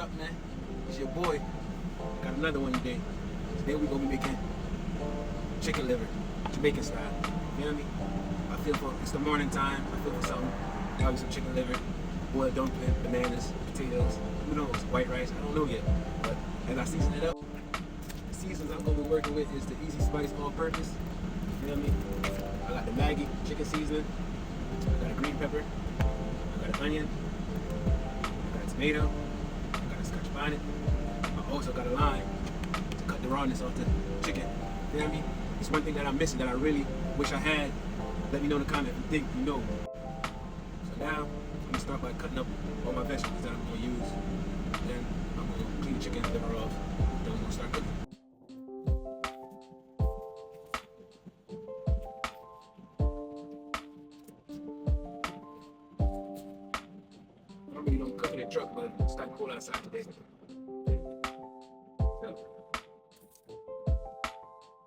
up, man? It's your boy. Got another one today. Today we gonna be making chicken liver, Jamaican style. You feel me? I feel for it's the morning time. I feel for something. Probably some chicken liver, boiled dumpling, bananas, potatoes. Who knows? White rice. I don't know yet. But as I season it up, the seasons I'm gonna be working with is the Easy Spice all-purpose. You feel me? I got the Maggi chicken seasoning. I got a green pepper. I got an onion. I got a tomato. I got a scotch bonnet. I also got a lime to cut the rawness off the chicken. You feel me? It's one thing that I'm missing that I really wish I had. Let me know in the comment if you think you know. So now, I'm gonna start by cutting up all my vegetables that I'm gonna use. Then I'm gonna clean the chicken liver off. Then I'm gonna start cooking. I really don't cook in the truck, but it's starting cool outside today.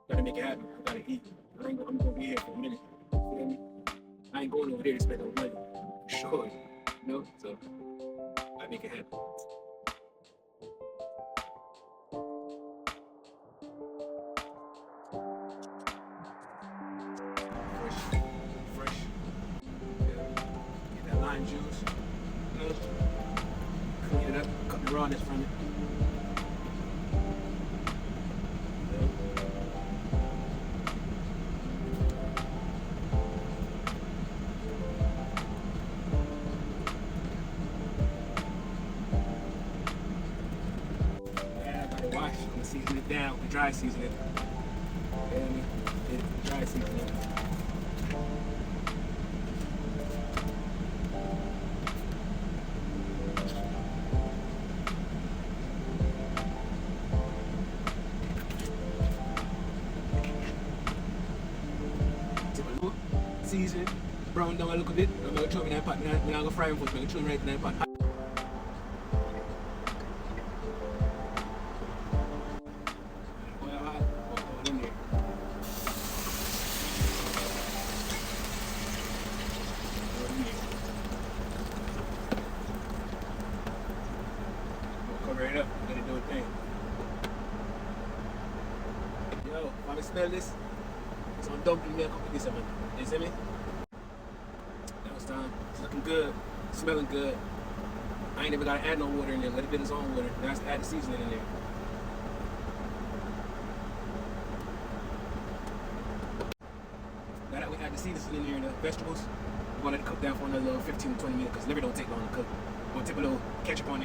Gotta make it happen. I gotta eat. I'm gonna be here for a minute. You feel me? I ain't going over there to spend no money. Sure. You know? So, I make it happen. Fresh. Yeah. Get that lime juice. You know? Clean it up. Cut the rawness from it. Wash, I'm gonna season it down with dry seasoning. Dry seasoning. Season, brown down a little bit. I'm gonna throw it in that pot. I'm not gonna fry them first. I'm gonna throw it right in that pot. Cover it up, let it do its thing. Yo, if I smell this, it's on dumpling milk with this, man. You see me? That was time. It's looking good, smelling good. I ain't even gotta add no water in there. Let it get its own water. Now I have to add the seasoning in there. Now that we add the seasoning in there and the vegetables, we're gonna let it cook down for another little 15 to 20 minutes because liver don't take long to cook. We're gonna tip a little ketchup on there.